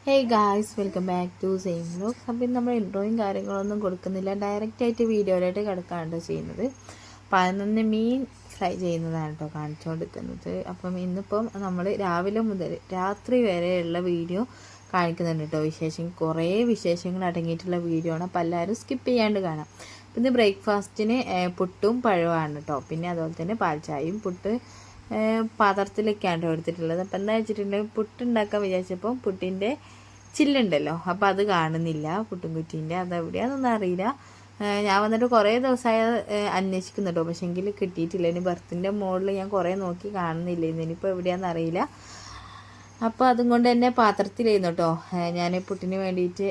Hey guys, welcome back to same vlogs. അപ്പം നമ്മൾ ഇൻട്രോയും കാര്യങ്ങളൊന്നും കൊടുക്കുന്നില്ല, ഡയറക്റ്റായിട്ട് വീഡിയോയിലായിട്ട് കിടക്കാണ്ട് ചെയ്യുന്നത്. അപ്പം അതിൽ മീൻ ഫ്രൈ ചെയ്യുന്നതാണ് കേട്ടോ കാണിച്ചു കൊടുക്കുന്നത്. അപ്പം ഇന്നിപ്പം നമ്മൾ രാവിലെ മുതൽ രാത്രി വരെയുള്ള വീഡിയോ കാണിക്കുന്നുണ്ട് കേട്ടോ. കുറേ വിശേഷങ്ങൾ അടങ്ങിയിട്ടുള്ള വീഡിയോ ആണ്. അപ്പം എല്ലാവരും സ്കിപ്പ് ചെയ്യാണ്ട് കാണാം. പിന്നെ ബ്രേക്ക്ഫാസ്റ്റിന് പുട്ടും പഴമാണ് കേട്ടോ. പിന്നെ അതുപോലെ തന്നെ പാൽച്ചായയും. പുട്ട് പാത്രത്തിലൊക്കെയാണ് എടുത്തിട്ടുള്ളത്. അപ്പം എന്താ വെച്ചിട്ടുണ്ടെങ്കിൽ പുട്ടുണ്ടാക്കാൻ വിചാരിച്ചപ്പോൾ പുട്ടിൻ്റെ ചില്ലുണ്ടല്ലോ, അപ്പോൾ അത് കാണുന്നില്ല. പുട്ടും കുറ്റീൻ്റെ അതെവിടെയാണെന്നൊന്നും അറിയില്ല. ഞാൻ വന്നിട്ട് കുറേ ദിവസമായി അന്വേഷിക്കുന്നുണ്ടോ, പക്ഷേങ്കിൽ കിട്ടിയിട്ടില്ല. ഇനി ബർത്തിൻ്റെ മുകളിൽ ഞാൻ കുറേ നോക്കി കാണുന്നില്ല. ഇനിയിപ്പോൾ എവിടെയാണെന്ന് അറിയില്ല. അപ്പോൾ അതും കൊണ്ട് തന്നെ പാത്രത്തിലായിരുന്നു കേട്ടോ ഞാൻ പുട്ടിന് വേണ്ടിയിട്ട്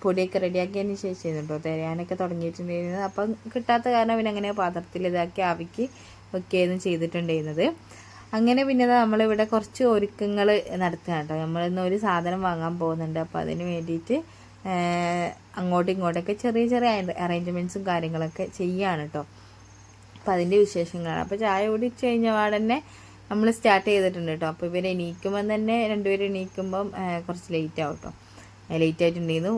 പൊടിയൊക്കെ റെഡിയാക്കിയതിന് ശേഷം കേട്ടോ തിരയാനൊക്കെ തുടങ്ങിയിട്ടുണ്ടായിരുന്നത്. അപ്പം കിട്ടാത്ത കാരണം പിന്നെ അങ്ങനെ പാത്രത്തിൽ ഇതാക്കി ആവിക്ക് വെക്കുകയായിരുന്നു ചെയ്തിട്ടുണ്ടായിരുന്നത്. അങ്ങനെ പിന്നെ നമ്മളിവിടെ കുറച്ച് ഒരുക്കങ്ങൾ നടത്തുകയാണ് കേട്ടോ. നമ്മളിന്ന് ഒരു സാധനം വാങ്ങാൻ പോകുന്നുണ്ട്. അപ്പോൾ അതിന് വേണ്ടിയിട്ട് അങ്ങോട്ടും ഇങ്ങോട്ടൊക്കെ ചെറിയ ചെറിയ അറേഞ്ച്മെൻറ്റ്സും കാര്യങ്ങളൊക്കെ ചെയ്യുകയാണ് കേട്ടോ. അപ്പോൾ അതിൻ്റെ വിശേഷങ്ങളാണ്. അപ്പോൾ ചായ കുടിച്ച് കഴിഞ്ഞ പാടന്നെ നമ്മൾ സ്റ്റാർട്ട് ചെയ്തിട്ടുണ്ട് കേട്ടോ. അപ്പോൾ ഇവർ എണീക്കുമ്പം തന്നെ രണ്ടുപേരും എണീക്കുമ്പം കുറച്ച് ലേറ്റ് ആവും കേട്ടോ. ലേറ്റ് ആയിട്ടുണ്ടായിരുന്നു,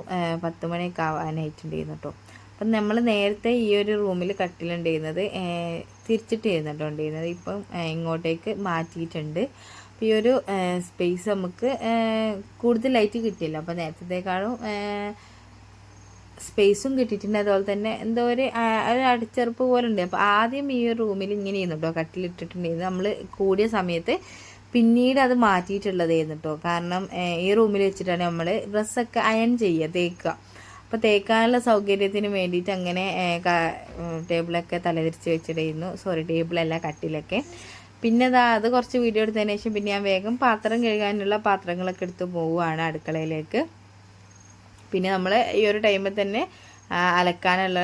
10 മണിയൊക്കെ ആവാനായിട്ടുണ്ടായിരുന്നു കേട്ടോ. അപ്പം നമ്മൾ നേരത്തെ ഈ ഒരു റൂമിൽ കട്ടിലുണ്ടായിരുന്നത് തിരിച്ചിട്ട് ചെയ്യുന്നുണ്ടായിരുന്നത്. ഇപ്പം ഇങ്ങോട്ടേക്ക് മാറ്റിയിട്ടുണ്ട്. അപ്പോൾ ഈ ഒരു സ്പേസ് നമുക്ക് കൂടുതലായിട്ട് കിട്ടിയില്ല. അപ്പോൾ നേരത്തേക്കാളും സ്പേസും കിട്ടിയിട്ടുണ്ട്. അതുപോലെ തന്നെ എന്തോ ഒരു അടിച്ചെറുപ്പ് പോലെ ഉണ്ട്. അപ്പോൾ ആദ്യം ഈ ഒരു റൂമിൽ ഇങ്ങനെ ചെയ്യുന്നു കേട്ടോ, കട്ടിലിട്ടിട്ടുണ്ടായിരുന്നു. നമ്മൾ കൂടിയ സമയത്ത് പിന്നീട് അത് മാറ്റിയിട്ടുള്ളതായിരുന്നു കേട്ടോ. കാരണം ഈ റൂമിൽ വെച്ചിട്ടാണ് നമ്മൾ ഡ്രസ്സൊക്കെ അയൺ ചെയ്യുക, തേക്കുക. അപ്പോൾ തേക്കാനുള്ള സൗകര്യത്തിന് വേണ്ടിയിട്ട് അങ്ങനെ ടേബിളൊക്കെ തലതിരിച്ച് വെച്ചിട്ടായിരുന്നു. ടേബിളല്ല, കട്ടിലൊക്കെ. പിന്നെ അത് കുറച്ച് വീഡിയോ എടുത്തതിന് ശേഷം പിന്നെ ഞാൻ വേഗം പാത്രം കഴുകാനുള്ള പാത്രങ്ങളൊക്കെ എടുത്ത് പോവുകയാണ് അടുക്കളയിലേക്ക്. പിന്നെ നമ്മൾ ഈ ഒരു ടൈമിൽ തന്നെ അലക്കാനുള്ള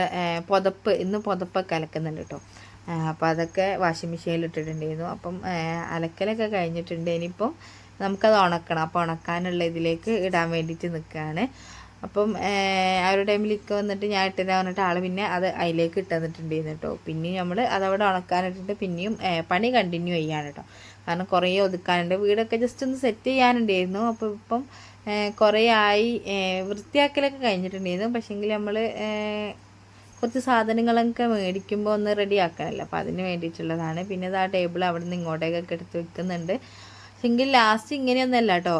ഇന്ന് പുതപ്പൊക്കെ അലക്കുന്നുണ്ട് കേട്ടോ. അപ്പോൾ അതൊക്കെ വാഷിംഗ് മെഷീനിൽ ഇട്ടിട്ടുണ്ടായിരുന്നു. അപ്പം അലക്കലൊക്കെ കഴിഞ്ഞിട്ടുണ്ട്. ഇനിയിപ്പം നമുക്കത് ഉണക്കണം. അപ്പോൾ ഉണക്കാനുള്ള ഇതിലേക്ക് ഇടാൻ വേണ്ടിയിട്ട് നിൽക്കുകയാണ്. അപ്പം ആ ഒരു ടൈമിലേക്ക് വന്നിട്ട് ഞാൻ ഇട്ടില്ല പറഞ്ഞിട്ട് ആൾ പിന്നെ അത് അതിലേക്ക് ഇട്ടുതന്നിട്ടുണ്ടായിരുന്നു കേട്ടോ. പിന്നെയും നമ്മൾ അതവിടെ ഉണക്കാനിട്ടിട്ട് പിന്നെയും പണി കണ്ടിന്യൂ ചെയ്യാണ് കേട്ടോ. കാരണം കുറേ ഒതുക്കാനുണ്ട്, വീടൊക്കെ ജസ്റ്റ് ഒന്ന് സെറ്റ് ചെയ്യാനുണ്ടായിരുന്നു. അപ്പോൾ ഇപ്പം കുറേ ആയി വൃത്തിയാക്കലൊക്കെ കഴിഞ്ഞിട്ടുണ്ടായിരുന്നു. പക്ഷേങ്കിൽ നമ്മൾ കുറച്ച് സാധനങ്ങളൊക്കെ മേടിക്കുമ്പോൾ ഒന്ന് റെഡി ആക്കണമല്ലോ, അപ്പോൾ അതിന് വേണ്ടിയിട്ടുള്ളതാണ്. പിന്നെ ആ ടേബിൾ അവിടെ നിന്ന് ഇങ്ങോട്ടേക്കൊക്കെ എടുത്ത് വെക്കുന്നുണ്ട്. എങ്കിൽ ലാസ്റ്റ് ഇങ്ങനെയൊന്നുമല്ല കേട്ടോ,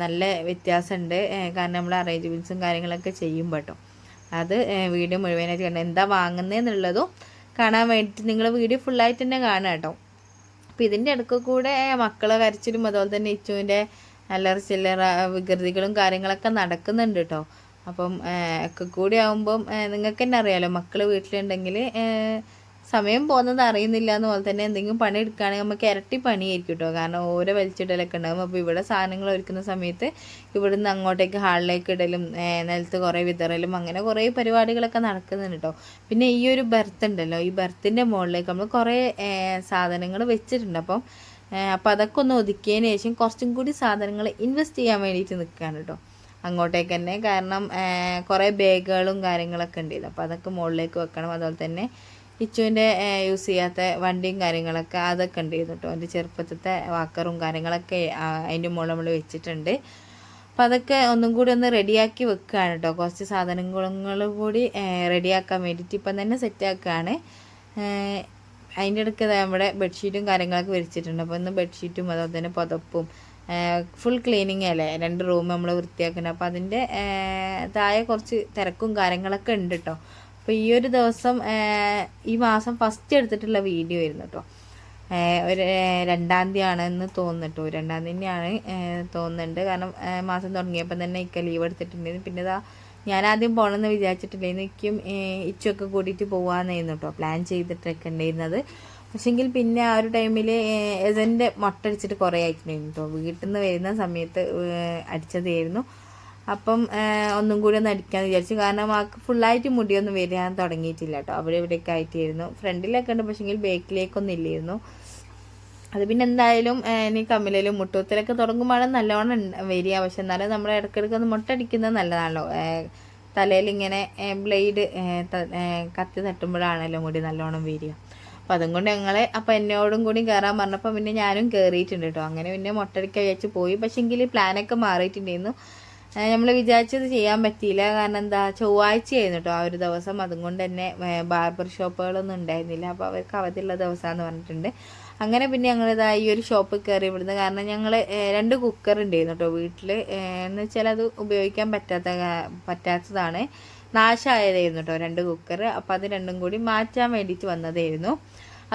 നല്ല വ്യത്യാസമുണ്ട്. കാരണം നമ്മൾ അറേഞ്ച്മെൻറ്റ്സും കാര്യങ്ങളൊക്കെ ചെയ്യുമ്പോൾ കേട്ടോ. അത് വീഡിയോ മുഴുവനായിട്ട് കണ്ടു എന്താ വാങ്ങുന്നതെന്നുള്ളതും കാണാൻ വേണ്ടിയിട്ട് നിങ്ങൾ വീഡിയോ ഫുള്ളായിട്ട് തന്നെ കാണുക കേട്ടോ. അപ്പോൾ ഇതിൻ്റെ ഇടയ്ക്ക് കൂടെ മക്കളെ കരച്ചിലും അതുപോലെ തന്നെ ഇച്ചുവിൻ്റെ അല്ലറ ചില്ലറ വികൃതികളും കാര്യങ്ങളൊക്കെ നടക്കുന്നുണ്ട് കേട്ടോ. അപ്പം ഒക്കെ കൂടി ആകുമ്പം നിങ്ങൾക്ക് തന്നെ അറിയാമല്ലോ, മക്കൾ വീട്ടിലുണ്ടെങ്കിൽ സമയം പോകുന്നത് അറിയുന്നില്ല എന്നപോലെ തന്നെ എന്തെങ്കിലും പണി എടുക്കുകയാണെങ്കിൽ നമുക്ക് ഇരട്ടി പണിയായിരിക്കും കേട്ടോ. കാരണം ഓരോ വലിച്ചിടലൊക്കെ ഉണ്ടാകും. അപ്പോൾ ഇവിടെ സാധനങ്ങൾ ഒരുക്കുന്ന സമയത്ത് ഇവിടുന്ന് അങ്ങോട്ടേക്ക് ഹാളിലേക്ക് ഇടലും നിലത്ത് കുറേ വിതറലും അങ്ങനെ കുറേ പരിപാടികളൊക്കെ നടക്കുന്നുണ്ട് കേട്ടോ. പിന്നെ ഈ ഒരു ബെർത്ത് ഉണ്ടല്ലോ, ഈ ബെർത്തിൻ്റെ മുകളിലേക്ക് നമ്മൾ കുറേ സാധനങ്ങൾ വെച്ചിട്ടുണ്ട്. അപ്പം അതൊക്കെ ഒന്ന് ഒതുക്കിയതിന് ശേഷം കുറച്ചും കൂടി സാധനങ്ങൾ ഇൻവെസ്റ്റ് ചെയ്യാൻ വേണ്ടിയിട്ട് നിൽക്കുകയാണ് കേട്ടോ അങ്ങോട്ടേക്ക് തന്നെ. കാരണം കുറേ ബാഗുകളും കാര്യങ്ങളൊക്കെ ഉണ്ടായിരുന്നു. അപ്പോൾ അതൊക്കെ മുകളിലേക്ക് വെക്കണം. അതുപോലെ തന്നെ ഇച്ചുവിൻ്റെ യൂസ് ചെയ്യാത്ത വണ്ടിയും കാര്യങ്ങളൊക്കെ അതൊക്കെ ഉണ്ടായിരുന്നു കേട്ടോ. എൻ്റെ ചെറുപ്പത്തെ വാക്കറും കാര്യങ്ങളൊക്കെ അതിൻ്റെ മുകളിൽ നമ്മൾ വെച്ചിട്ടുണ്ട്. അപ്പോൾ അതൊക്കെ ഒന്നും കൂടി ഒന്ന് റെഡിയാക്കി വെക്കുകയാണ് കേട്ടോ. കുറച്ച് സാധനങ്ങൾ കൂടി റെഡിയാക്കാൻ വേണ്ടിയിട്ട് ഇപ്പം തന്നെ സെറ്റാക്കുകയാണ്. അതിൻ്റെ ഇടയ്ക്ക് നമ്മുടെ ബെഡ്ഷീറ്റും കാര്യങ്ങളൊക്കെ വിരിച്ചിട്ടുണ്ട്. അപ്പോൾ ഇന്ന് ബെഡ്ഷീറ്റും അതുപോലെ തന്നെ പുതപ്പും ഫുൾ ക്ലീനിങ് അല്ലേ, 2 റൂം നമ്മൾ വൃത്തിയാക്കുന്നത്. അപ്പോൾ അതിൻ്റെ താഴെ കുറച്ച് തിരക്കും കാര്യങ്ങളൊക്കെ ഉണ്ട് കേട്ടോ. അപ്പോൾ ഈ ഒരു ദിവസം ഈ മാസം ഫസ്റ്റ് എടുത്തിട്ടുള്ള വീഡിയോ ആയിരുന്നു കേട്ടോ. ഒരു 2-ാം തീയതി ആണെന്ന് തോന്നുന്നു കേട്ടോ. 2-ാം തീയതി തന്നെയാണ് തോന്നുന്നുണ്ട്. കാരണം മാസം തുടങ്ങിയപ്പോൾ തന്നെ ഇക്ക ലീവ് എടുത്തിട്ടുണ്ടായിരുന്നു. പിന്നെ ഞാൻ ആദ്യം പോകണമെന്ന് വിചാരിച്ചിട്ടില്ലായിരുന്നു. എനിക്കും ഇച്ചൊക്കെ കൂട്ടിയിട്ട് പോകാമെന്നായിരുന്നു കേട്ടോ പ്ലാൻ ചെയ്തിട്ടൊക്കെ ഉണ്ടായിരുന്നത്. പക്ഷെങ്കിൽ പിന്നെ ആ ഒരു ടൈമിൽ എസൻ്റെ മുട്ട അടിച്ചിട്ട് കുറേ ആയിട്ടുണ്ടായിരുന്നു കേട്ടോ. വീട്ടിൽ നിന്ന് വരുന്ന സമയത്ത് അടിച്ചതായിരുന്നു. അപ്പം ഒന്നും കൂടി ഒന്ന് അടിക്കാമെന്ന് വിചാരിച്ചു. കാരണം ആൾക്ക് ഫുള്ളായിട്ട് മുടിയൊന്നും വരാൻ തുടങ്ങിയിട്ടില്ല കേട്ടോ. അവിടെ ഇവിടെയൊക്കെ ആയിട്ടായിരുന്നു. ഫ്രണ്ടിലൊക്കെ ഉണ്ട്, പക്ഷെങ്കിൽ ബാക്കിലേക്കൊന്നും ഇല്ലായിരുന്നു. അത് പിന്നെ എന്തായാലും ഇനി കമ്മിലും മുട്ടൂത്തിലൊക്കെ തുടങ്ങുമ്പോഴാണ് നല്ലോണം വരിക. പക്ഷെ എന്നാലും നമ്മൾ ഇടയ്ക്കിടയ്ക്ക് ഒന്ന് മുട്ടടിക്കുന്നത് നല്ലതാണല്ലോ. തലയിൽ ഇങ്ങനെ ബ്ലേഡ് കത്തി തട്ടുമ്പോഴാണല്ലോ മുടി നല്ലോണം വരിക. അപ്പോൾ അതുകൊണ്ട് അപ്പോൾ എന്നോടും കൂടി കയറാൻ പറഞ്ഞപ്പോൾ പിന്നെ ഞാനും കയറിയിട്ടുണ്ട് കേട്ടോ. അങ്ങനെ പിന്നെ മുട്ടടിക്കാൻ വെച്ച് പോയി. പക്ഷേങ്കിൽ പ്ലാനൊക്കെ മാറിയിട്ടുണ്ടായിരുന്നു. നമ്മൾ വിചാരിച്ചത് ചെയ്യാൻ പറ്റിയില്ല. കാരണം എന്താ, ചൊവ്വാഴ്ചയായിരുന്നു കേട്ടോ ആ ഒരു ദിവസം. അതുകൊണ്ട് തന്നെ ബാർബർ ഷോപ്പുകളൊന്നും ഉണ്ടായിരുന്നില്ല. അപ്പോൾ അവർക്ക് അവധിയുള്ള ദിവസമാണെന്ന് പറഞ്ഞിട്ടുണ്ട്. അങ്ങനെ പിന്നെ ഞങ്ങളിതാ ഈ ഒരു ഷോപ്പിൽ കയറി ഇവിടുന്ന്. കാരണം ഞങ്ങൾ 2 കുക്കർ ഉണ്ടായിരുന്നു കേട്ടോ വീട്ടിൽ. എന്ന് വെച്ചാൽ അത് ഉപയോഗിക്കാൻ പറ്റാത്തതാണ്, നാശമായതായിരുന്നു കേട്ടോ 2 കുക്കർ. അപ്പോൾ അത് രണ്ടും കൂടി മാറ്റാൻ വേണ്ടിയിട്ട് വന്നതായിരുന്നു.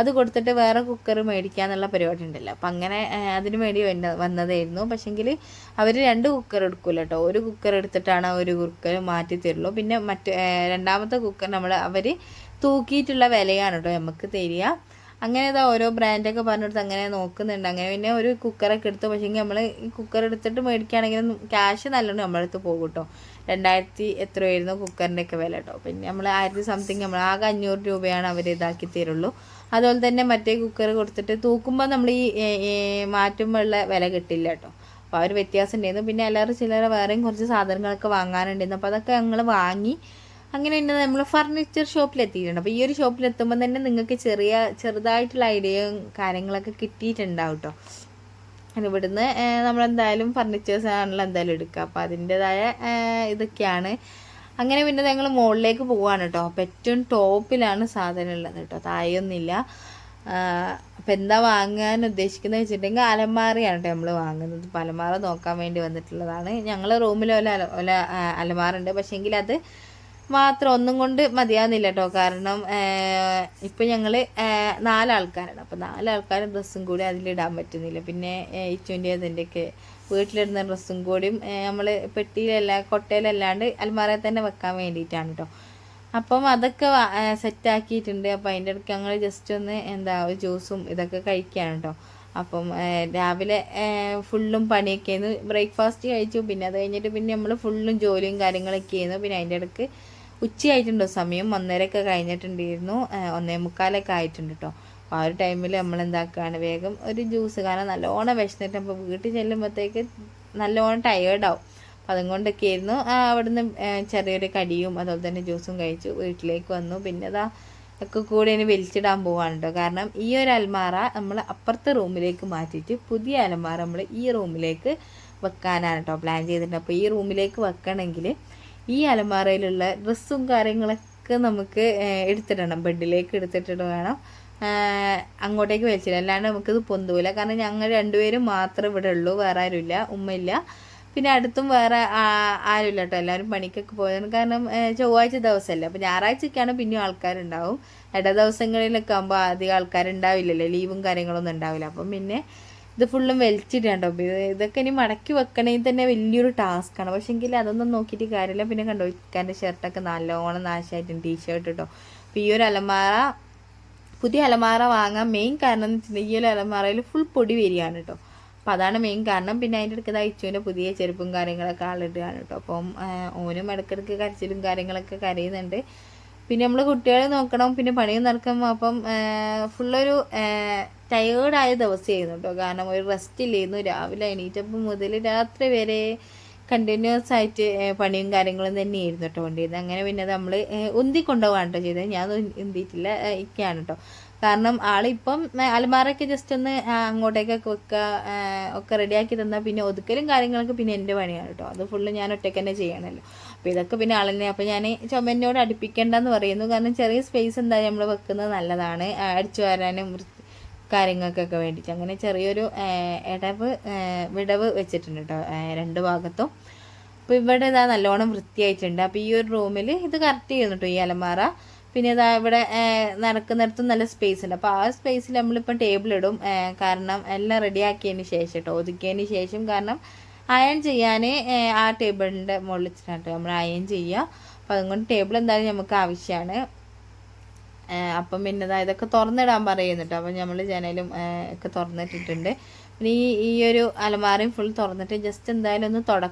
അത് കൊടുത്തിട്ട് വേറെ കുക്കർ മേടിക്കാന്നുള്ള പരിപാടി ഉണ്ടല്ലോ. അപ്പം അങ്ങനെ അതിന് വേണ്ടി വന്നതായിരുന്നു. പക്ഷെങ്കിൽ അവർ 2 കുക്കർ എടുക്കില്ല കേട്ടോ. ഒരു കുക്കർ എടുത്തിട്ടാണ് ഒരു കുക്കർ മാറ്റി തരുള്ളൂ. പിന്നെ രണ്ടാമത്തെ കുക്കർ അവർ തൂക്കിയിട്ടുള്ള വിലയാണ് കേട്ടോ നമുക്ക് തരിക. അങ്ങനെ ഇതാ ഓരോ ബ്രാൻഡൊക്കെ പറഞ്ഞെടുത്ത് അങ്ങനെ നോക്കുന്നുണ്ട്. അങ്ങനെ പിന്നെ ഒരു കുക്കറൊക്കെ എടുത്തു. പക്ഷേങ്കിൽ നമ്മൾ ഈ കുക്കർ എടുത്തിട്ട് മേടിക്കുകയാണെങ്കിലും ക്യാഷ് നല്ലോണം നമ്മളടുത്ത് പോകും കേട്ടോ. 2000 എത്രയായിരുന്നു കുക്കറിൻ്റെ ഒക്കെ വില കേട്ടോ. പിന്നെ നമ്മൾ 1000 സംതിങ്, നമ്മൾ ആകെ 500 രൂപയാണ് അവർ ഇതാക്കി തരുള്ളൂ. അതുപോലെ തന്നെ മറ്റേ കുക്കർ കൊടുത്തിട്ട് തൂക്കുമ്പോൾ നമ്മൾ ഈ മാറ്റുമ്പോഴുള്ള വില കിട്ടില്ല കേട്ടോ. അപ്പോൾ ആ ഒരു വ്യത്യാസം ഉണ്ടായിരുന്നു. പിന്നെ എല്ലാവരും ചിലരെ വേറെയും കുറച്ച് സാധനങ്ങളൊക്കെ വാങ്ങാനുണ്ടായിരുന്നു. അപ്പോൾ അതൊക്കെ ഞങ്ങൾ വാങ്ങി. അങ്ങനെ പിന്നെ നമ്മൾ ഫർണിച്ചർ ഷോപ്പിലെത്തിയിട്ടുണ്ട്. അപ്പോൾ ഈ ഒരു ഷോപ്പിലെത്തുമ്പോൾ തന്നെ നിങ്ങൾക്ക് ചെറുതായിട്ടുള്ള ഐഡിയയും കാര്യങ്ങളൊക്കെ കിട്ടിയിട്ടുണ്ടാവും കേട്ടോ. ഇവിടുന്ന് നമ്മളെന്തായാലും ഫർണിച്ചേഴ്സ് ആണല്ലോ എന്തായാലും എടുക്കുക. അപ്പോൾ അതിൻ്റെതായ ഇതൊക്കെയാണ്. അങ്ങനെ പിന്നെ ഞങ്ങൾ മുകളിലേക്ക് പോവാണ് കേട്ടോ. അപ്പോൾ ഏറ്റവും ടോപ്പിലാണ് സാധനം ഉള്ളത് കേട്ടോ, താഴെയൊന്നുമില്ല. അപ്പം എന്താ വാങ്ങാൻ ഉദ്ദേശിക്കുന്നത് വെച്ചിട്ടുണ്ടെങ്കിൽ അലമാരയാണ് കേട്ടോ നമ്മൾ വാങ്ങുന്നത്. അപ്പോൾ അലമാര നോക്കാൻ വേണ്ടി വന്നിട്ടുള്ളതാണ്. ഞങ്ങൾ റൂമിൽ അലമാറുണ്ട്. പക്ഷേങ്കിൽ അത് മാത്രം ഒന്നും കൊണ്ട് മതിയാകുന്നില്ല കേട്ടോ. കാരണം ഇപ്പം ഞങ്ങൾ 4 ആൾക്കാരാണ്. അപ്പോൾ 4 ആൾക്കാരുടെ ഡ്രസ്സും കൂടി അതിലിടാൻ പറ്റുന്നില്ല. പിന്നെ ഇച്ചുവിൻ്റെ അതിൻ്റെയൊക്കെ വീട്ടിലിടുന്ന ഡ്രസ്സും കൂടിയും നമ്മൾ കൊട്ടയിലല്ലാണ്ട് അൽമാരയിൽ തന്നെ വെക്കാൻ വേണ്ടിയിട്ടാണ് കേട്ടോ. അപ്പം അതൊക്കെ സെറ്റാക്കിയിട്ടുണ്ട്. അപ്പോൾ അതിൻ്റെ ഇടയ്ക്ക് ഞങ്ങൾ ജസ്റ്റ് ഒന്ന് ജ്യൂസും ഇതൊക്കെ കഴിക്കുകയാണ് കേട്ടോ. അപ്പം രാവിലെ ഫുള്ളും പണിയൊക്കെ ആയിരുന്നു. ബ്രേക്ക്ഫാസ്റ്റ് കഴിച്ചു. പിന്നെ അത് കഴിഞ്ഞിട്ട് പിന്നെ നമ്മൾ ഫുള്ളും ജോലിയും കാര്യങ്ങളൊക്കെ ആയിരുന്നു. പിന്നെ അതിൻ്റെ ഇടയ്ക്ക് ഉച്ചയായിട്ടുണ്ടോ, സമയം 1:30 കഴിഞ്ഞിട്ടുണ്ടായിരുന്നു. 1:45 ആയിട്ടുണ്ട് കേട്ടോ. അപ്പോൾ ആ ഒരു ടൈമിൽ നമ്മൾ എന്താക്കുകയാണ്, വേഗം ഒരു ജ്യൂസ്, കാരണം നല്ലോണം വിശന്നിട്ട് അപ്പോൾ വീട്ടിൽ ചെല്ലുമ്പോഴത്തേക്ക് നല്ലോണം ടയേർഡാവും. അപ്പോൾ അതുകൊണ്ടൊക്കെ ആയിരുന്നു. അവിടുന്ന് ചെറിയൊരു കടിയും അതുപോലെ തന്നെ ജ്യൂസും കഴിച്ചു വീട്ടിലേക്ക് വന്നു. പിന്നെ ഒക്കെ കൂടി ഇനി വലിച്ചിടാൻ പോവാണ് കേട്ടോ. കാരണം ഈ ഒരു അൽമാറ നമ്മൾ അപ്പുറത്തെ റൂമിലേക്ക് മാറ്റിയിട്ട് പുതിയ അലമാര നമ്മൾ ഈ റൂമിലേക്ക് വെക്കാനാണ് കേട്ടോ പ്ലാൻ ചെയ്തിട്ടുണ്ട്. അപ്പോൾ ഈ റൂമിലേക്ക് വെക്കണമെങ്കിൽ ഈ അലമാറയിലുള്ള ഡ്രസ്സും കാര്യങ്ങളൊക്കെ നമുക്ക് എടുത്തിടണം, ബെഡിലേക്ക് എടുത്തിട്ടിട്ട് വേണം അങ്ങോട്ടേക്ക് വലിച്ചിടാം. അല്ലാണ്ട് നമുക്കിത് പൊന്തൂല. കാരണം ഞങ്ങൾ 2 പേരും മാത്രമേ ഇവിടെ ഉള്ളൂ, വേറെ ആരുമില്ല, ഉമ്മയില്ല. പിന്നെ അടുത്തും വേറെ ആരുമില്ല കേട്ടോ. എല്ലാവരും പണിക്കൊക്കെ പോയതാണ്. കാരണം ചൊവ്വാഴ്ച ദിവസമല്ല. അപ്പോൾ ഞായറാഴ്ചയൊക്കെയാണ് പിന്നെയും ആൾക്കാരുണ്ടാവും. ഇട ദിവസങ്ങളിലൊക്കെ ആകുമ്പോൾ അധികം ആൾക്കാരുണ്ടാവില്ലല്ലോ, ലീവും കാര്യങ്ങളൊന്നും ഉണ്ടാവില്ല. അപ്പം പിന്നെ ഇത് ഫുള്ളും വലിച്ചിട്ടാണ്ടോ. ഇതൊക്കെ ഇനി മടക്കി വെക്കണമെങ്കിൽ തന്നെ വലിയൊരു ടാസ്ക്കാണ്. പക്ഷേ എങ്കിൽ അതൊന്നും നോക്കിയിട്ട് കാര്യമില്ല. പിന്നെ കണ്ടോ, ഇക്കാൻ്റെ ഷർട്ടൊക്കെ നല്ലോണം നാശമായിട്ടുണ്ട്, ടീഷർട്ട് കേട്ടോ. അപ്പോൾ ഈ ഒരു പുതിയ അലമാര വാങ്ങാൻ മെയിൻ കാരണം എന്ന് വെച്ചിട്ടുണ്ടെങ്കിൽ ഈ ഒരു അലമാരയിൽ ഫുൾ പൊടി വരികയാണ് കേട്ടോ. അപ്പോൾ അതാണ് മെയിൻ കാരണം. പിന്നെ അതിൻ്റെ ഇടയ്ക്ക് ഇച്ചുവിൻ്റെ പുതിയ ചെരുപ്പും കാര്യങ്ങളൊക്കെ ആളിടുകയാണ് കേട്ടോ. അപ്പം ഓനും ഇടയ്ക്കിടയ്ക്ക് കരച്ചിലും കാര്യങ്ങളൊക്കെ കരയുന്നുണ്ട്. പിന്നെ നമ്മൾ കുട്ടികളെ നോക്കണം, പിന്നെ പണിയും നടക്കും. അപ്പം ഫുള്ളൊരു ടയേർഡായ ദിവസമായിരുന്നു കേട്ടോ. കാരണം ഒരു റെസ്റ്റ് ഇല്ലായിരുന്നു. രാവിലെ എണീറ്റപ്പം മുതൽ രാത്രി വരെ കണ്ടിന്യൂസ് ആയിട്ട് പണിയും കാര്യങ്ങളും തന്നെയായിരുന്നു കേട്ടോ കൊണ്ടിരുന്നത്. അങ്ങനെ പിന്നെ നമ്മൾ ഉന്തിക്കൊണ്ടുപോകാണ് കേട്ടോ ചെയ്തത്. ഞാൻ ഉന്തിയിട്ടില്ല, ഇക്കാണ് കേട്ടോ. കാരണം ആളിപ്പം അലമാരൊക്കെ ജസ്റ്റ് ഒന്ന് അങ്ങോട്ടേക്കൊക്കെ വെക്കുക ഒക്കെ റെഡിയാക്കി തന്നാൽ പിന്നെ ഒതുക്കലും കാര്യങ്ങളൊക്കെ പിന്നെ എൻ്റെ പണിയാണ് കേട്ടോ. അത് ഫുള്ള് ഞാൻ ഒറ്റയ്ക്ക് തന്നെ ചെയ്യണമല്ലോ. അപ്പോൾ ഇതൊക്കെ പിന്നെ ആളെന്നെ. അപ്പോൾ ഞാൻ ചുമരിനോട് അടുപ്പിക്കേണ്ടെന്ന് പറയുന്നു. കാരണം ചെറിയ സ്പേസ് എന്തായാലും നമ്മൾ വെക്കുന്നത് നല്ലതാണ്, അടിച്ചു വരാനും കാര്യങ്ങൾക്കൊക്കെ വേണ്ടിയിട്ട്. അങ്ങനെ ചെറിയൊരു വിടവ് വെച്ചിട്ടുണ്ട് കേട്ടോ 2 ഭാഗത്തും. അപ്പോൾ ഇവിടെ ഇതാ നല്ലോണം വൃത്തിയായിട്ടുണ്ട്. അപ്പോൾ ഈ ഒരു റൂമിൽ ഇത് കറക്റ്റ് ചെയ്യുന്നു കേട്ടോ ഈ അലമാര. പിന്നെ ഇതാ ഇവിടെ നടക്കുന്നിടത്തും നല്ല സ്പേസ് ഉണ്ട്. അപ്പോൾ ആ സ്പേസിൽ നമ്മളിപ്പം ടേബിൾ ഇടും. കാരണം എല്ലാം റെഡിയാക്കിയതിന് ശേഷം കേട്ടോ, ഒതുക്കിയതിന് ശേഷം. കാരണം അയൺ ചെയ്യാൻ ആ ടേബിളിൻ്റെ മുകളിൽ വെച്ചിട്ടാണ് നമ്മൾ അയൺ ചെയ്യുക. അപ്പോൾ അതുകൊണ്ട് ടേബിൾ എന്തായാലും നമുക്ക് ആവശ്യമാണ്. അപ്പം പിന്നെ ഇതൊക്കെ തുറന്നിടാൻ പറയുന്നുട്ടോ. അപ്പം നമ്മൾ ജനലും ഒക്കെ തുറന്നിട്ടിട്ടുണ്ട്. പിന്നെ ഈ ഒരു അലമാരയും ഫുൾ തുറന്നിട്ട് ജസ്റ്റ് എന്തായാലും ഒന്ന്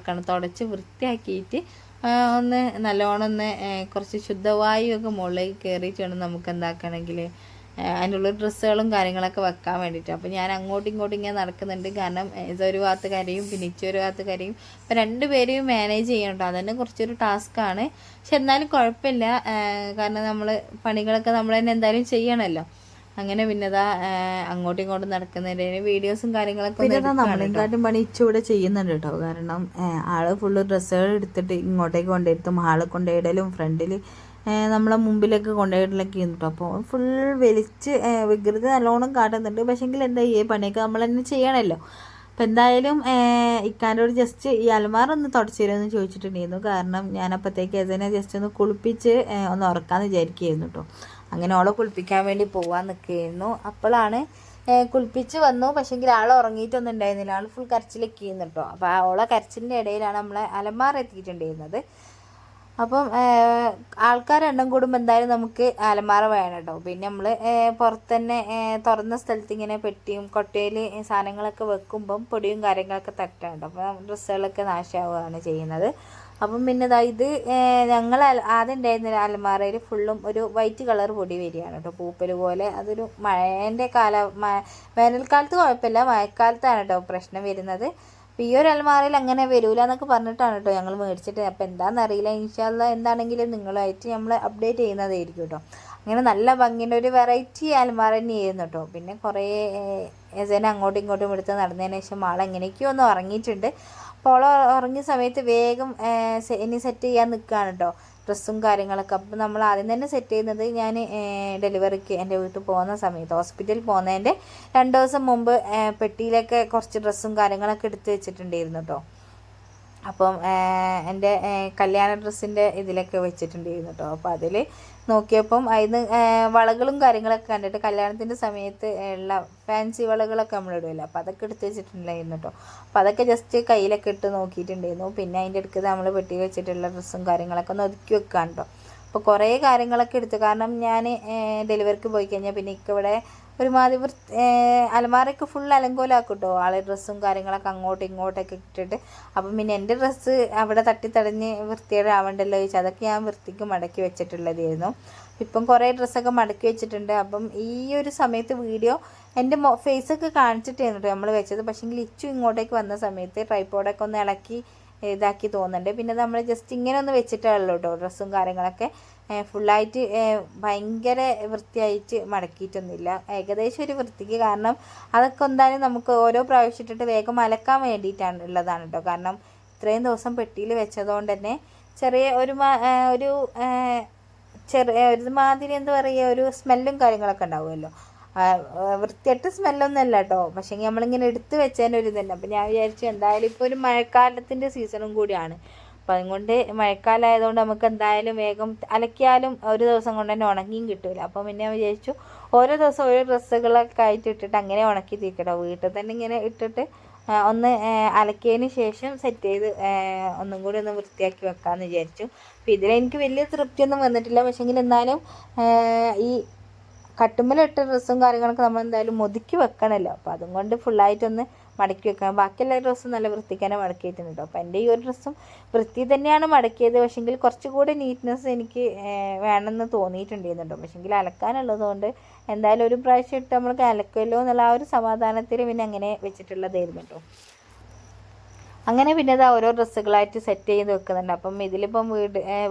തുടച്ച് വൃത്തിയാക്കിയിട്ട് ഒന്ന് നല്ലോണം കുറച്ച് ശുദ്ധവായു ഒക്കെ മുകളിലേക്ക് കയറിയിട്ട് വേണം നമുക്ക് എന്താക്കണമെങ്കിൽ അതിനുള്ള ഡ്രസ്സുകളും കാര്യങ്ങളൊക്കെ വെക്കാൻ വേണ്ടിയിട്ട്. അപ്പോൾ ഞാൻ അങ്ങോട്ടും ഇങ്ങോട്ടും ഇങ്ങനെ നടക്കുന്നുണ്ട്. കാരണം ഇതൊരു ഭാഗത്ത് കരയും പിന്നെ ഇച്ചൊരു ഭാഗത്ത് കരയും. അപ്പോൾ 2 പേരെയും മാനേജ് ചെയ്യണം കേട്ടോ. അതന്നെ കുറച്ചൊരു ടാസ്ക്കാണ്. പക്ഷെ എന്നാലും കുഴപ്പമില്ല. കാരണം നമ്മൾ പണികളൊക്കെ നമ്മൾ തന്നെ എന്തായാലും ചെയ്യണമല്ലോ. അങ്ങനെ പിന്നെ ഇതാ അങ്ങോട്ടും ഇങ്ങോട്ടും നടക്കുന്നതിൻ്റെ വീഡിയോസും കാര്യങ്ങളൊക്കെ പിന്നെ നമ്മളെക്കാട്ടും പണി ഇച്ചിവിടെ ചെയ്യുന്നുണ്ട് കേട്ടോ. കാരണം ആള് ഫുള്ള് ഡ്രസ്സുകൾ എടുത്തിട്ട് ഇങ്ങോട്ടേക്ക് കൊണ്ടുവരുത്തും, ആളെ കൊണ്ടുപോയിടലും ഫ്രണ്ടിൽ നമ്മളെ മുമ്പിലേക്ക് കൊണ്ടുപോയിടലൊക്കെ ചെയ്യുന്നു കേട്ടോ. അപ്പോൾ ഫുൾ വലിച്ച് വികൃതി നല്ലോണം കാട്ടുന്നുണ്ട്. പക്ഷേങ്കിൽ എന്താ ഈ പണിയൊക്കെ നമ്മൾ തന്നെ ചെയ്യണമല്ലോ. അപ്പം എന്തായാലും ഇക്കാനോട് ജസ്റ്റ് ഈ അലമാറൊന്ന് തുടച്ചു തരുമെന്ന് ചോദിച്ചിട്ടുണ്ടായിരുന്നു. കാരണം ഞാനപ്പോഴത്തേക്ക് അതിനെ ജസ്റ്റ് ഒന്ന് കുളിപ്പിച്ച് ഒന്ന് ഉറക്കാമെന്ന് വിചാരിക്കുകയായിരുന്നു കേട്ടോ. അങ്ങനെ ഓളെ കുളിപ്പിക്കാൻ വേണ്ടി പോകാൻ നിൽക്കുകയായിരുന്നു. അപ്പോഴാണ് കുളിപ്പിച്ച് വന്നു. പക്ഷേങ്കിൽ ആൾ ഉറങ്ങിയിട്ടൊന്നും ഉണ്ടായിരുന്നില്ല, ആൾ ഫുൾ കരച്ചിലൊക്കെ ചെയ്യുന്നു കേട്ടോ. അപ്പോൾ ഓളെ കരച്ചിലിൻ്റെ ഇടയിലാണ് നമ്മളെ അലമാറ എത്തിയിട്ടുണ്ടായിരുന്നത്. അപ്പം ആൾക്കാരെണ്ണം കൂടുമ്പോൾ എന്തായാലും നമുക്ക് അലമാറ വേണം കേട്ടോ. പിന്നെ നമ്മൾ പുറത്ത് തന്നെ തുറന്ന സ്ഥലത്ത് ഇങ്ങനെ പെട്ടിയും കൊട്ടയിൽ സാധനങ്ങളൊക്കെ വെക്കുമ്പം പൊടിയും കാര്യങ്ങളൊക്കെ തട്ടാണ് കേട്ടോ. അപ്പോൾ ഡ്രസ്സുകളൊക്കെ നാശമാവുകയാണ് ചെയ്യുന്നത്. അപ്പം പിന്നെ ഇത് ഞങ്ങൾ ആദ്യം ഉണ്ടായിരുന്ന അലമാറയിൽ ഫുള്ളും ഒരു വൈറ്റ് കളർ പൊടി വരികയാണ് കേട്ടോ, പൂപ്പൽ പോലെ. അതൊരു മഴേൻ്റെ വേനൽക്കാലത്ത് കുഴപ്പമില്ല, മഴക്കാലത്താണ് കേട്ടോ പ്രശ്നം വരുന്നത്. അപ്പോൾ ഈ ഒരു അലമാറയിൽ അങ്ങനെ വരില്ല എന്നൊക്കെ പറഞ്ഞിട്ടാണ് കേട്ടോ ഞങ്ങൾ മേടിച്ചിട്ട്. അപ്പോൾ എന്താണെന്നറിയില്ല, ഇൻഷാല്ലാ എന്താണെങ്കിലും നിങ്ങളുമായിട്ട് നമ്മൾ അപ്ഡേറ്റ് ചെയ്യുന്നതായിരിക്കും കേട്ടോ. അങ്ങനെ നല്ല ഭംഗിൻ്റെ ഒരു വെറൈറ്റി അലമാറ തന്നെയായിരുന്നു കേട്ടോ. പിന്നെ കുറേ ഏസേനെ അങ്ങോട്ടും ഇങ്ങോട്ടും എടുത്ത് നടന്നതിന് ശേഷം ആളെങ്ങനെയൊക്കെയോ ഒന്ന് ഉറങ്ങിയിട്ടുണ്ട്. അപ്പോൾ ഉറങ്ങിയ സമയത്ത് വേഗം ഇനി സെറ്റ് ചെയ്യാൻ നിൽക്കുകയാണ് കേട്ടോ, ഡ്രസ്സും കാര്യങ്ങളൊക്കെ. അപ്പോൾ നമ്മൾ ആദ്യം തന്നെ സെറ്റ് ചെയ്യുന്നത്, ഞാൻ ഡെലിവറിക്ക് എൻ്റെ വീട്ടിൽ പോകുന്ന സമയത്ത് ഹോസ്പിറ്റലിൽ പോകുന്നതിൻ്റെ 2 ദിവസം മുമ്പ് പെട്ടിയിലൊക്കെ കുറച്ച് ഡ്രസ്സും കാര്യങ്ങളൊക്കെ എടുത്ത് വെച്ചിട്ടുണ്ടായിരുന്നു കേട്ടോ. അപ്പം എൻ്റെ കല്യാണ ഡ്രസ്സിൻ്റെ ഇതിലൊക്കെ വെച്ചിട്ടുണ്ടായിരുന്നു കേട്ടോ. അപ്പോൾ അതിൽ നോക്കിയപ്പം അതിന് വളകളും കാര്യങ്ങളൊക്കെ കണ്ടിട്ട് കല്യാണത്തിൻ്റെ സമയത്ത് ഉള്ള ഫാൻസി വളകളൊക്കെ നമ്മൾ ഇടുമല്ലോ, അപ്പോൾ അതൊക്കെ എടുത്ത് വെച്ചിട്ടുണ്ടായിരുന്നു കേട്ടോ. അപ്പോൾ അതൊക്കെ ജസ്റ്റ് കയ്യിലൊക്കെ ഇട്ട് നോക്കിയിട്ടുണ്ടായിരുന്നു. പിന്നെ അതിൻ്റെ അടുത്ത് നമ്മൾ പെട്ടി വെച്ചിട്ടുള്ള ഡ്രസ്സും കാര്യങ്ങളൊക്കെ ഒന്ന് ഒതുക്കി വെക്കാൻ കേട്ടോ. അപ്പോൾ കുറേ കാര്യങ്ങളൊക്കെ എടുത്തു. കാരണം ഞാൻ ഡെലിവറിക്ക് പോയി കഴിഞ്ഞാൽ പിന്നെ ഇവിടെ ഒരുമാതിരി അലമാരയൊക്കെ ഫുൾ അലങ്കോലാക്കും കേട്ടോ, ആളെ ഡ്രസ്സും കാര്യങ്ങളൊക്കെ അങ്ങോട്ടും ഇങ്ങോട്ടൊക്കെ ഇട്ടിട്ട്. അപ്പം പിന്നെ എൻ്റെ ഡ്രസ്സ് അവിടെ തട്ടിത്തടഞ്ഞ് വൃത്തികേടാവണ്ടല്ലോ ചോദിച്ചാൽ അതൊക്കെ ഞാൻ വൃത്തിക്ക് മടക്കി വെച്ചിട്ടുള്ളതായിരുന്നു. ഇപ്പം കുറേ ഡ്രസ്സൊക്കെ മടക്കി വെച്ചിട്ടുണ്ട്. അപ്പം ഈ ഒരു സമയത്ത് വീഡിയോ എൻ്റെ ഫേസൊക്കെ കാണിച്ചിട്ടായിരുന്നു കേട്ടോ നമ്മൾ വെച്ചത്. പക്ഷേങ്കിൽ ഇച്ചു ഇങ്ങോട്ടേക്ക് വന്ന സമയത്ത് ട്രൈപ്പോഡൊക്കെ ഒന്ന് ഇളക്കി ഇതാക്കി തോന്നുന്നുണ്ട്. പിന്നെ നമ്മൾ ജസ്റ്റ് ഇങ്ങനെ ഒന്ന് വെച്ചിട്ടുള്ളൂ കേട്ടോ. ഡ്രസ്സും കാര്യങ്ങളൊക്കെ ഫുള്ളായിട്ട് ഭയങ്കര വൃത്തിയായിട്ട് മടക്കിയിട്ടൊന്നുമില്ല, ഏകദേശം ഒരു വൃത്തിക്ക്. കാരണം അതൊക്കെ എന്തായാലും നമുക്ക് ഓരോ പ്രാവശ്യം ഇട്ടിട്ട് വേഗം അലക്കാൻ വേണ്ടിയിട്ടാണ് ഉള്ളതാണ് കേട്ടോ. കാരണം ഇത്രയും ദിവസം പെട്ടിയിൽ വെച്ചതുകൊണ്ട് തന്നെ ചെറിയ ഒരുമാതിരി എന്താ പറയുക, ഒരു സ്മെല്ലും കാര്യങ്ങളൊക്കെ ഉണ്ടാവുമല്ലോ. വൃത്തിയായിട്ട് സ്മെല്ലൊന്നുമല്ല കേട്ടോ, പക്ഷേ നമ്മളിങ്ങനെ എടുത്ത് വെച്ചതിൻ്റെ ഒരു ഇതന്നെ. അപ്പം ഞാൻ വിചാരിച്ചു എന്തായാലും ഇപ്പോൾ ഒരു മഴക്കാലത്തിൻ്റെ സീസണും കൂടിയാണ്. അപ്പം അതുകൊണ്ട് മഴക്കാലമായതുകൊണ്ട് നമുക്ക് എന്തായാലും വേഗം അലക്കിയാലും ഒരു ദിവസം കൊണ്ട് തന്നെ ഉണങ്ങിയും കിട്ടില്ല. അപ്പം പിന്നെ വിചാരിച്ചു ഓരോ ദിവസം ഓരോ ഡ്രസ്സുകളൊക്കെ ആയിട്ട് ഇട്ടിട്ട് അങ്ങനെ ഉണക്കി തീർക്കട്ടോ. വീട്ടിൽ തന്നെ ഇങ്ങനെ ഇട്ടിട്ട് ഒന്ന് അലക്കിയതിന് ശേഷം സെറ്റ് ചെയ്ത് ഒന്നും കൂടി ഒന്ന് വൃത്തിയാക്കി വെക്കാമെന്ന് വിചാരിച്ചു. അപ്പം ഇതിലെനിക്ക് വലിയ തൃപ്തിയൊന്നും വന്നിട്ടില്ല. പക്ഷേങ്കിൽ എന്നാലും ഈ കട്ടുമ്മലിട്ട ഡ്രസ്സും കാര്യങ്ങളൊക്കെ നമ്മൾ എന്തായാലും ഒതുക്കി വെക്കണമല്ലോ. അപ്പോൾ അതുകൊണ്ട് ഫുള്ളായിട്ടൊന്ന് മടക്കി വെക്കാം. ബാക്കിയെല്ലാ ഡ്രസ്സും നല്ല വൃത്തിക്ക് തന്നെ മടക്കിയിട്ടുണ്ട് കേട്ടോ. അപ്പോൾ എൻ്റെ ഈ ഒരു ഡ്രസ്സും വൃത്തി തന്നെയാണ് മടക്കിയത്. പക്ഷേങ്കിൽ കുറച്ചുകൂടി നീറ്റ്നെസ് എനിക്ക് വേണമെന്ന് തോന്നിയിട്ടുണ്ടായിരുന്നു കേട്ടോ. പക്ഷേങ്കിൽ അലക്കാനുള്ളതുകൊണ്ട് എന്തായാലും ഒരു പ്രാവശ്യം ഇട്ട് നമ്മൾക്ക് അലക്കുമല്ലോ എന്നുള്ള ആ ഒരു സമാധാനത്തിൽ പിന്നെ അങ്ങനെ വെച്ചിട്ടുള്ളതായിരുന്നു കേട്ടോ. അങ്ങനെ പിന്നെ അത് ഓരോ ഡ്രസ്സുകളായിട്ട് സെറ്റ് ചെയ്ത് വെക്കുന്നുണ്ട്. അപ്പം ഇതിലിപ്പം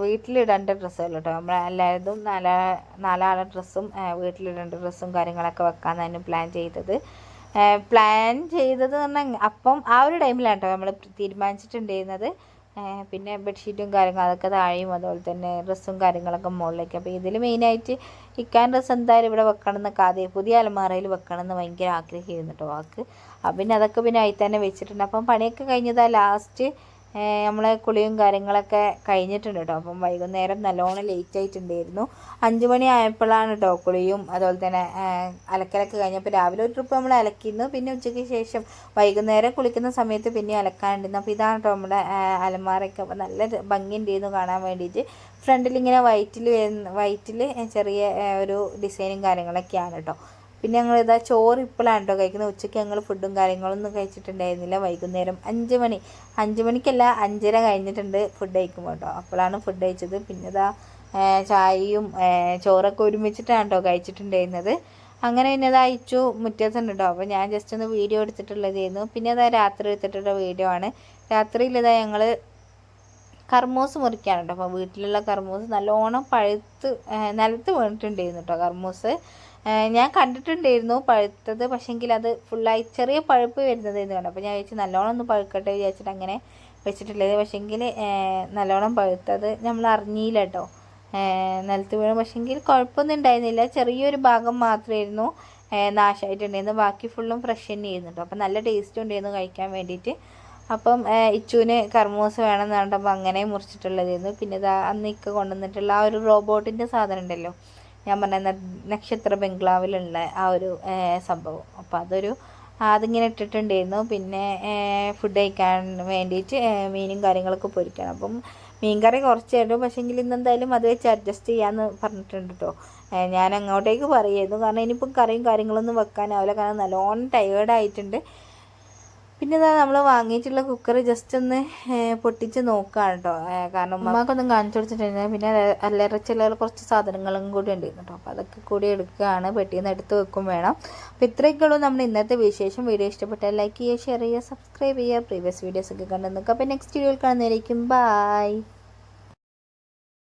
വീട്ടിലിടേണ്ട ഡ്രസ്സുകൾ കേട്ടോ, നമ്മൾ എല്ലാവരും നാലാളെ ഡ്രസ്സും വീട്ടിലിടേണ്ട ഡ്രസ്സും കാര്യങ്ങളൊക്കെ വെക്കാമെന്നാണ് പ്ലാൻ ചെയ്തത് പറഞ്ഞാൽ അപ്പം ആ ഒരു ടൈമിലാണ് കേട്ടോ നമ്മൾ തീരുമാനിച്ചിട്ടുണ്ടായിരുന്നത്. പിന്നെ ബെഡ്ഷീറ്റും കാര്യങ്ങളും അതൊക്കെ താഴെയും അതുപോലെ തന്നെ ഡ്രസ്സും കാര്യങ്ങളൊക്കെ മുകളിലേക്ക്. അപ്പോൾ ഇതിൽ മെയിനായിട്ട് ഇക്കാൻ ഡ്രസ്സ് എന്തായാലും ഇവിടെ വെക്കണം എന്നൊക്കെ ആദ്യം പുതിയ അലമാറയിൽ വെക്കണം എന്ന് ഭയങ്കര ആഗ്രഹമായിരുന്നു കേട്ടോ ആൾക്ക്. പിന്നെ അതൊക്കെ പിന്നെ അതിൽ തന്നെ വെച്ചിട്ടുണ്ട്. അപ്പം പണിയൊക്കെ കഴിഞ്ഞതാ ലാസ്റ്റ് നമ്മളെ കുളിയും കാര്യങ്ങളൊക്കെ കഴിഞ്ഞിട്ടുണ്ട് കേട്ടോ. അപ്പം വൈകുന്നേരം നല്ലോണം ലേറ്റ് ആയിട്ടുണ്ടായിരുന്നു. 5 മണി ആയപ്പോഴാണ് കേട്ടോ കുളിയും അതുപോലെ തന്നെ അലക്കലൊക്കെ കഴിഞ്ഞപ്പോൾ രാവിലെ ഒരു ട്രിപ്പ് നമ്മൾ അലക്കിയിരുന്നു. പിന്നെ ഉച്ചയ്ക്ക് ശേഷം വൈകുന്നേരം കുളിക്കുന്ന സമയത്ത് പിന്നെ അലക്കാനുണ്ടായിരുന്നു. അപ്പോൾ ഇതാണ് കേട്ടോ നമ്മുടെ അലമാരയൊക്കെ. അപ്പോൾ നല്ല ഭംഗിയുണ്ടായിരുന്നു കാണാൻ വേണ്ടിയിട്ട്. ഫ്രണ്ടിലിങ്ങനെ വൈറ്റിൽ ചെറിയ ഒരു ഡിസൈനും കാര്യങ്ങളൊക്കെയാണ് കേട്ടോ. പിന്നെ ഞങ്ങളിതാ ചോറ് ഇപ്പോഴാണ് കേട്ടോ കഴിക്കുന്നത്. ഉച്ചയ്ക്ക് ഞങ്ങൾ ഫുഡും കാര്യങ്ങളൊന്നും കഴിച്ചിട്ടുണ്ടായിരുന്നില്ല. വൈകുന്നേരം 5 മണിക്കല്ല 5:30 കഴിഞ്ഞിട്ടുണ്ട് ഫുഡ് കഴിക്കുമ്പോൾ കേട്ടോ. അപ്പോഴാണ് ഫുഡ് കഴിച്ചത്. പിന്നെ ഇതാ ചായയും ചോറൊക്കെ ഒരുമിച്ചിട്ടാണ് കേട്ടോ കഴിച്ചിട്ടുണ്ടായിരുന്നത്. അങ്ങനെ പിന്നെ ഇതാ അയച്ചു മുറ്റത്തുണ്ട് കേട്ടോ. അപ്പോൾ ഞാൻ ജസ്റ്റ് ഒന്ന് വീഡിയോ എടുത്തിട്ടുള്ളതായിരുന്നു. പിന്നെ ഇതാ രാത്രി എടുത്തിട്ടുള്ള വീഡിയോ ആണ്. രാത്രിയിൽ ഇതാ ഞങ്ങൾ കർമൂസ് മുറിക്കാണ് കേട്ടോ. അപ്പോൾ വീട്ടിലുള്ള കർമൂസ് നല്ലോണം പഴുത്ത് നിലത്ത് വീണിട്ടുണ്ടായിരുന്നു കേട്ടോ കർമൂസ്. ഞാൻ കണ്ടിട്ടുണ്ടായിരുന്നു പഴുത്തത്, പക്ഷേങ്കിൽ അത് ഫുള്ളായി ചെറിയ പഴുപ്പ് വരുന്നതായിരുന്നു കണ്ടു. അപ്പോൾ ഞാൻ വിചാരിച്ചു നല്ലോണം ഒന്ന് പഴുക്കട്ടെ വിചാരിച്ചിട്ട് അങ്ങനെ വെച്ചിട്ടുള്ളത്. പക്ഷേങ്കിൽ നല്ലോണം പഴുത്തത് നമ്മൾ അറിഞ്ഞില്ല കേട്ടോ, നിലത്ത് വീഴും. പക്ഷേങ്കിൽ കുഴപ്പമൊന്നും ഉണ്ടായിരുന്നില്ല, ചെറിയൊരു ഭാഗം മാത്രമായിരുന്നു നാശമായിട്ടുണ്ടായിരുന്നു, ബാക്കി ഫുള്ളും ഫ്രഷ് തന്നെ ആയിരുന്നു കേട്ടോ. അപ്പം നല്ല ടേസ്റ്റ് ഉണ്ടായിരുന്നു കഴിക്കാൻ വേണ്ടിയിട്ട്. അപ്പം ഇച്ചുവിന് കർമൂസ വേണമെന്ന് പറഞ്ഞപ്പോൾ അങ്ങനെ മുറിച്ചിട്ടുള്ളതായിരുന്നു. പിന്നെ ഇതാ അന്ന് ഇക്ക കൊണ്ടുവന്നിട്ടുള്ള ആ ഒരു റോബോട്ടിൻ്റെ സാധനം ഉണ്ടല്ലോ, ഞാൻ പറഞ്ഞ നക്ഷത്ര ബംഗ്ലാവിലുള്ള ആ ഒരു സംഭവം. അപ്പോൾ അതിങ്ങനെ ഇട്ടിട്ടുണ്ടായിരുന്നു. പിന്നെ ഫുഡ് കഴിക്കാൻ വേണ്ടിയിട്ട് മീനും കാര്യങ്ങളൊക്കെ പൊരിക്കണം. അപ്പം മീൻ കറി കുറച്ചായിരുന്നു, പക്ഷേങ്കിൽ ഇന്നെന്തായാലും അത് വെച്ച് അഡ്ജസ്റ്റ് ചെയ്യാമെന്ന് പറഞ്ഞിട്ടുണ്ട് കേട്ടോ. ഞാൻ അങ്ങോട്ടേക്ക് പറയുമായിരുന്നു, കാരണം ഇനിയിപ്പം കറിയും കാര്യങ്ങളൊന്നും വെക്കാനാവില്ല, കാരണം നല്ലോണം ടയേർഡായിട്ടുണ്ട്. പിന്നെ ഇതാ നമ്മൾ വാങ്ങിയിട്ടുള്ള കുക്കർ ജസ്റ്റ് ഒന്ന് പൊട്ടിച്ച് നോക്കുകയാണ് കേട്ടോ, കാരണം ഉമ്മാക്കൊന്നും കാണിച്ചു കൊടുത്തിട്ടുണ്ടായിരുന്നു. പിന്നെ അല്ലറ ചില്ലറ കുറച്ച് സാധനങ്ങളും കൂടി ഉണ്ടായിരുന്നു കേട്ടോ. അപ്പോൾ അതൊക്കെ കൂടി എടുക്കുകയാണ്, പെട്ടിയിൽ നിന്ന് എടുത്ത് വെക്കും വേണം. അപ്പോൾ ഇത്രയൊക്കെയുള്ളൂ നമ്മുടെ ഇന്നത്തെ വിശേഷം. വീഡിയോ ഇഷ്ടപ്പെട്ടാൽ ലൈക്ക് ചെയ്യുക, ഷെയർ ചെയ്യുക, സബ്സ്ക്രൈബ് ചെയ്യുക. പ്രീവിയസ് വീഡിയോസൊക്കെ കണ്ടു നോക്കുക. അപ്പോൾ നെക്സ്റ്റ് വീഡിയോയിൽ കാണുന്നതായിരിക്കും. ബൈ.